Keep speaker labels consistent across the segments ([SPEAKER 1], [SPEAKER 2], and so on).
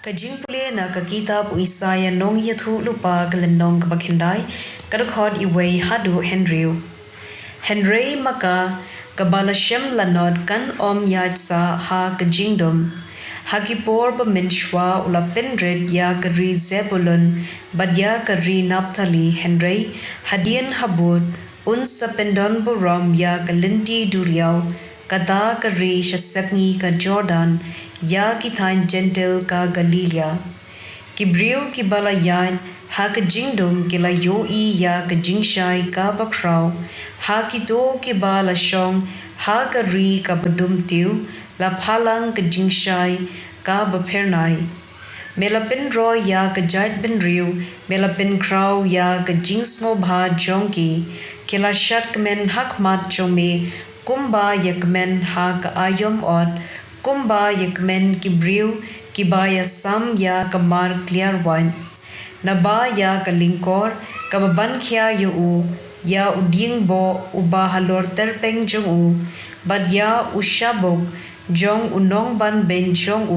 [SPEAKER 1] Ka jingpule na ka kitab u Isaya nong yathu lupa galenong ka bakhindai kadakhod iway hadu Henry maka kabalashem lanod kan yad sa ha ka jingdom Hakipor ba minshwa ula pendred ya kari Zebulun badya kari Naphtali Henry hadian habud sa pendon borom ya kalinti duriyaw kada kari shasepngi ka Jordan ya kitain gentle ka Galilea kibriu kibala yan ha ka jingdom kila yoi ya ka jingshai ka bakraw ha kito kibala shong ha ka ri ka badum tiu la phalang ka jingshai ka bapernai melapin ro ya ka jait bin riu melapin kraw ya ka jingsmo bha jongki kila shat kmen hakmat jome kumba yakmen ha ka ayom od kumba yakmen kibriu kibaya sam ya kamar clear wine naba ya kalingkor kababan khya yu ya uding bo uba halor terpeng jong bad ya ushabog jong unong ban ben jong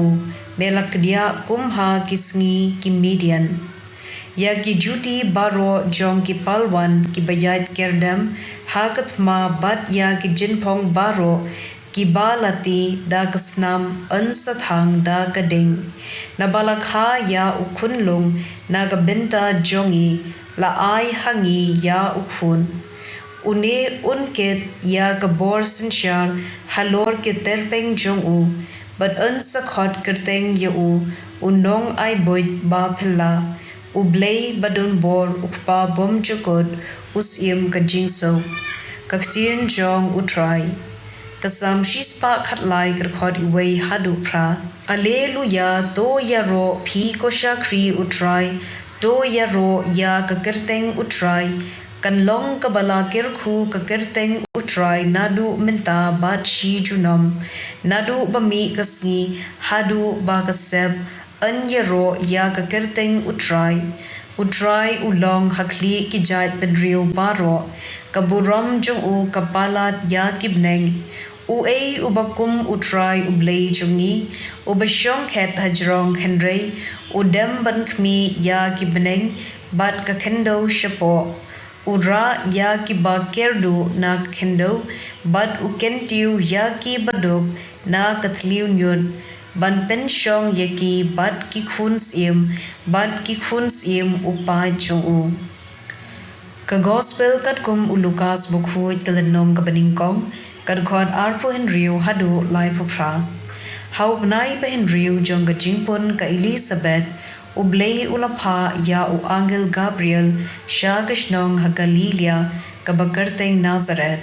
[SPEAKER 1] melakdia kumha kisngi kimedian ya ki juti baro jong ki palwan ki bayat kerdam hakat ma bat ya ki jinpong baro kibalati da kasnam ansathang da kading nabalakha ya ukhunlung nagabenta jongi la ai hangi ya ukhun une unket ya kabor sinshar halor ke terpeng jongu but ansakhot kerteng yu unong ai boit ba phila Blei badun bor ukpa bom chukot usim ka jingso ktien jong utrai kasam shispa khatlai karkhod iway hadu pra alleluya to yaro phi ko shakri utrai to yaro ya kakerteng utrai kanlong kabala kirkhu kakerteng utrai nadu minta bat shi junam nadu bami kasngi hadu ba kaseb anyaro ya kakerteng utrai ulong hakli ki jait benrio baro kaburam jong kapalat ya kibneng ubakum utrai Blei jungi ubashong khet hajrong Henry udem ban khmi ya kibneng bat ka khendo shapo ura ya ki ba kerdu na khendo bat ukentiu ya ki baduk na kathliu nyun ban penshong yaki bat ki khuns im upai chung ka gospel kat kum ulukas bukhuit kalenong kabaningkong kad khod arpo Henryu hadu lai phra hau bnai pe Henryu jong ka jingpun ka Elizabeth Blei ulapha ya angel Gabriel sha kashnong ha Galilea ka bakarteng Nazareth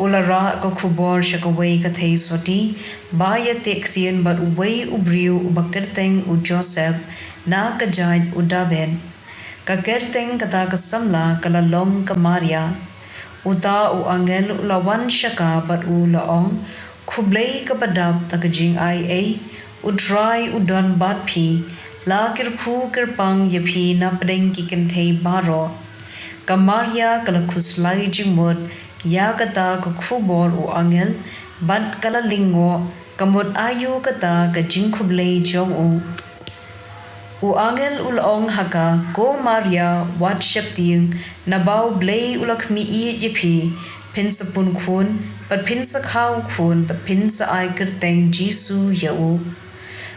[SPEAKER 1] ulara ko khubor shakaway ka thei soti ba ya ktien bat uway ubriu bakarteng Joseph na ka jait David ka kerteng kata ka samla kala long ka Maria uta angel ulawan shaka bat laong khublei ka badap ta ka jing ai udrai udon bat phi la kirkhu kirpang yaphi na padeng ki kenthei baro ka Maria kala khuslai jingmod ya kata ka khubor angel bat kala lingo kamot ayu kata ka jingkhublei jong angel ulong haka ko Maria wat shapting nabau Blei ulakmi yaphi pinsa pun khun pat pinsa khaw khun pat pinsa ai kerteng Jisu yau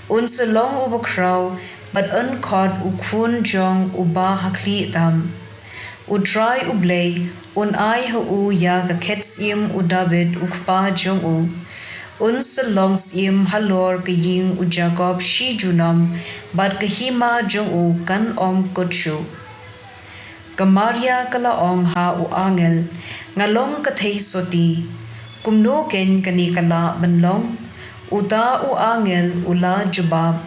[SPEAKER 1] unsa long ubakraw but unkhod ukhun jong uba hakli tam utrai Blei ai hu ya ka ketsim David ukpa jong unsa long sim halor ka ying Jacob shi junam but ka hima jong kan kochu ka Maria kala ong ha angel ngalong ka thei soti kumno ken kani kala banlong uta angel ula jubab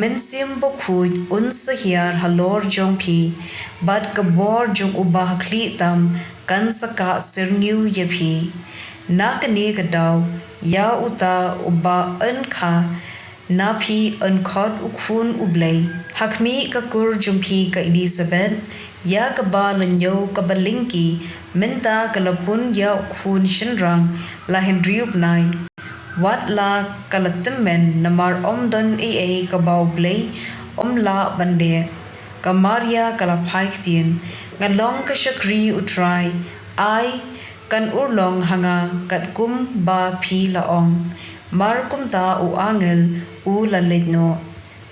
[SPEAKER 1] mensim bokhuit unsa hiar halor jong phi but ka bor jong uba khli tam kan saka sirngiu yaphi na kani ka daw ya uta uba ankha na phi ankhot ukhun Blei hakmi ka kur jumpi ka Elizabeth ya ka ba lanyo ka balingki menta kalapun ya ukhun shinrang la Henry ubnai Wat la kalatemen namar omdon kabau Blei la bande kamaria kalapai ktien ngalong kashakri utrai ai kan urlong hanga katkum ba phi laong mar kumta u angel u laletno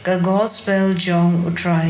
[SPEAKER 1] ka gospel jong utrai